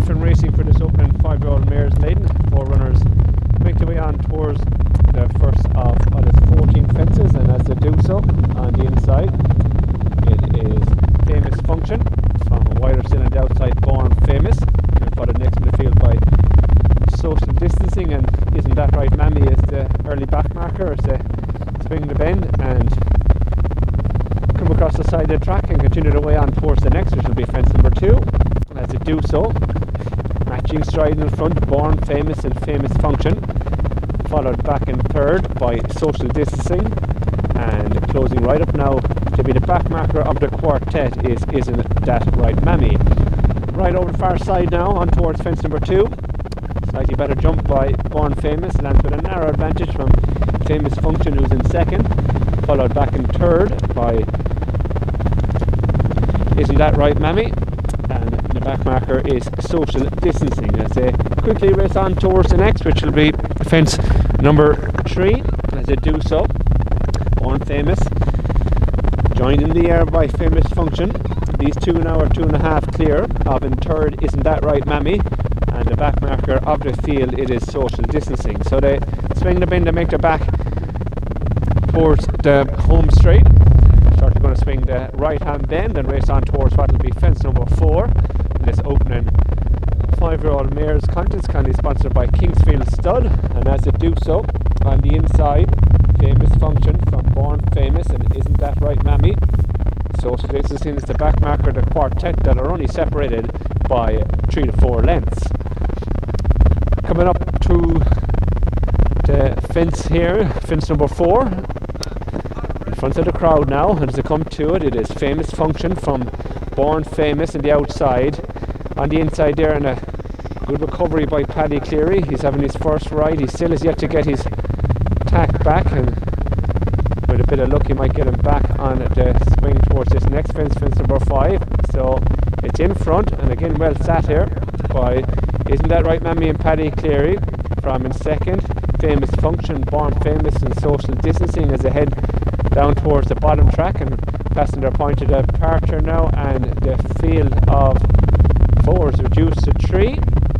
safe in racing for this opening 5-year-old mare's Maiden. 4 runners make their way on towards the first of its 14 fences, and as they do so, on the inside it is Famous Function from a wider still on the outside, Born Famous, and followed next in the field by Social Distancing and Isn't That Right Mammy is the early back marker as they swing the bend and come across the side of the track and continue their way on towards the next, which will be fence number 2. And as they do so, matching stride in front, Born Famous and Famous Function, followed back in third by Social Distancing, and closing right up now to be the back marker of the quartet is Isn't That Right Mammy. Right over the far side now on towards fence number 2. Slightly better jump by Born Famous, lands with a narrow advantage from Famous Function, who's in second, followed back in third by Isn't That Right Mammy, and the back marker is Social Distancing as they quickly race on towards the next, which will be fence number 3. As they do so, Born Famous joined in the air by Famous Function. These two now are 2.5 clear of in third Isn't That Right Mammy, and the back marker of the field it is Social Distancing. So they swing the bend to make their back towards the home straight. They're going to swing the right hand bend and race on towards what will be fence number 4 in this opening 5-year-old mares contest, kindly sponsored by Kingsfield Stud. And as they do so, on the inside, Famous Function from Born Famous and Isn't That Right Mammy. Social Distancing is the back marker of the quartet that are only separated by 3 to 4 lengths. Coming up to the fence here, fence number 4. In front of the crowd now, and as they come to it, it is Famous Function from Born Famous on the outside. On the inside there, and a good recovery by Paddy Cleary. He's having his first ride. He still has yet to get his tack back, and with a bit of luck he might get him back on the swing towards this next fence, fence number 5. So it's in front, and again well sat here by Isn't That Right Mammy and Paddy Cleary. From in second, Famous Function, Born Famous and Social Distancing as they head down towards the bottom track and passing their point to the departure now, and the field of 4 is reduced to 3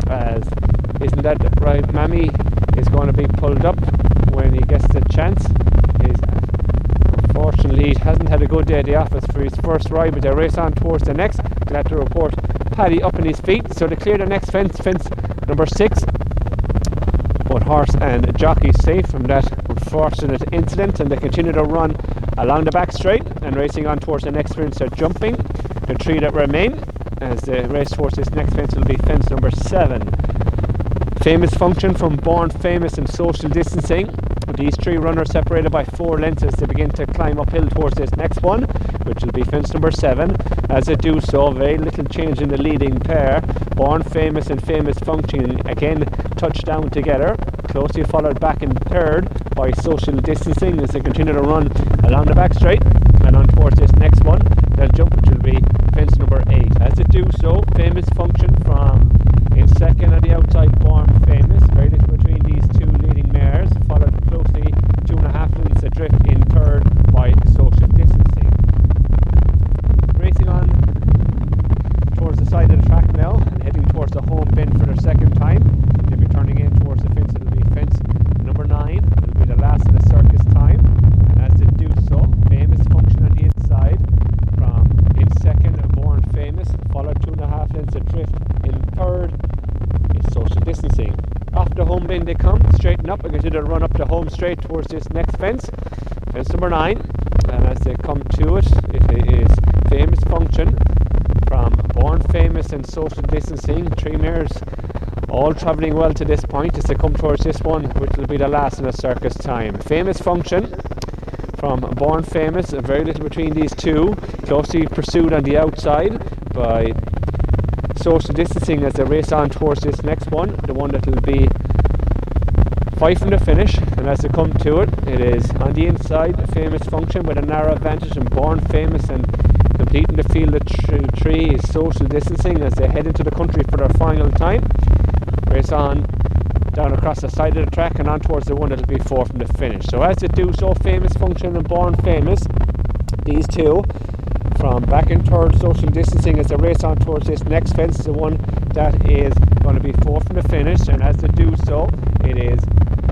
as Isn't That Right Mammy is going to be pulled up when he gets the chance. Unfortunately, he hasn't had a good day at the office for his first ride, but they race on towards the next. Glad to report Paddy up on his feet, so they clear the next fence, fence number 6. Both horse and jockey safe from that unfortunate incident, and they continue to run along the back straight and racing on towards the next fence. They're jumping the 3 that remain as they race towards this next fence. Will be fence number 7. Famous Function from Born Famous and Social Distancing. These 3 runners separated by 4 lengths as they begin to climb uphill towards this next one, which will be fence number 7. As they do so, very little change in the leading pair. Born Famous and Famous Function again touch down together, closely followed back in third by Social Distancing as they continue to run along the back straight and on towards this next one. They'll jump, which will be fence number 8. As they do so, Famous Function from in second on the outside, Born Famous, very little between these 2 leading mares, followed closely 2.5 lengths adrift in third by Social Distancing. Racing on towards the side of the track now and heading towards the home bend for their second time. They'll be turning in towards the fence. It'll be fence number 9. It'll be the last of the circus time. And as they do so, Famous Function on the inside from in second, Born Famous, followed 2.5 lengths adrift in third is Social Distancing. Off the home bend they come, straighten up and continue to run up the home straight towards this next fence, fence number 9. And as they come to it, it is Famous Function from Born Famous and Social Distancing. 3 mares all travelling well to this point as they come towards this one, which will be the last in the circus time. Famous Function from Born Famous, very little between these 2, closely pursued on the outside by Social Distancing as they race on towards this next one, the one that will be 5 from the finish. And as they come to it, it is on the inside, Famous Function with a narrow advantage, and Born Famous, and completing the field of 3 is Social Distancing as they head into the country for their final time. Race on down across the side of the track and on towards the one that will be 4 from the finish. So as they do so, Famous Function and Born Famous, these 2 from back in third, Social Distancing as they race on towards this next fence, the one that is going to be fourth from the finish, and as they do so, it is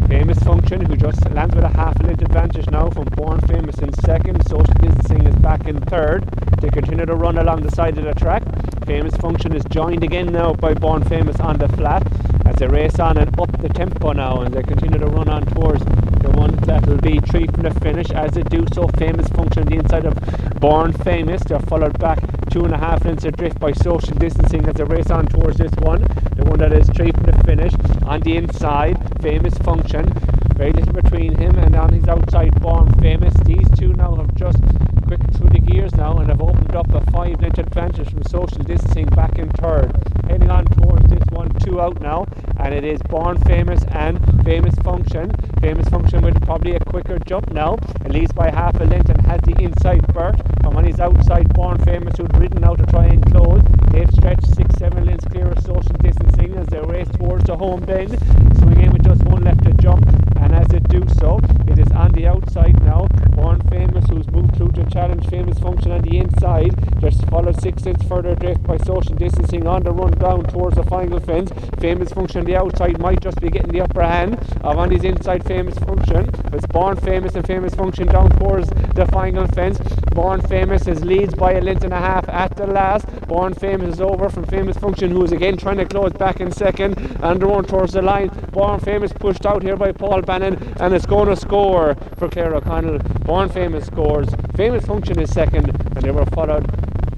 Famous Function, who just lands with a half a length advantage now from Born Famous in second. Social Distancing is back in third. They continue to run along the side of the track. Famous Function is joined again now by Born Famous on the flat as they race on and up the tempo now, and they continue to run on towards the one that will be three from the finish. As they do so, Famous Function on the inside of Born Famous. They're followed back 2.5 lengths adrift by Social Distancing as they race on towards this one, the one that is three from the finish. On the inside, Famous Function, very little between him, and on his outside, Born Famous. These two now have just quickened through the gears now and have opened up a 5-length advantage from Social Distancing back in third. Heading on towards this one, 2 out now, and it is Born Famous and Famous Function. Famous Function with probably a quicker jump now, and leads by half a length and has the inside berth from on his outside. Born Famous, who'd ridden out to try and close. They've stretched 6-7 lengths clear of Social Distancing as they race towards the home bend, swinging with just one left to jump, and as they do so, it is on the outside now. Born Famous, who's moved through to challenge Famous Function on the inside. Just followed 6 lengths further drift by Social Distancing on the run down towards the final fence. Famous Function on the outside might just be getting the upper hand of on his inside Famous Function. It's Born Famous and Famous Function down towards the final fence. Born Famous is leads by 1.5 lengths at the last. Born Famous is over from Famous Function, who is again trying to close back in second and run towards the line. Born Famous pushed out here by Paul Bannon, and it's going to score for Claire O'Connell. Born Famous scores. Famous Function is second, and they were followed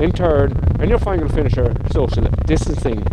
in third, and your final finisher, Social Distancing.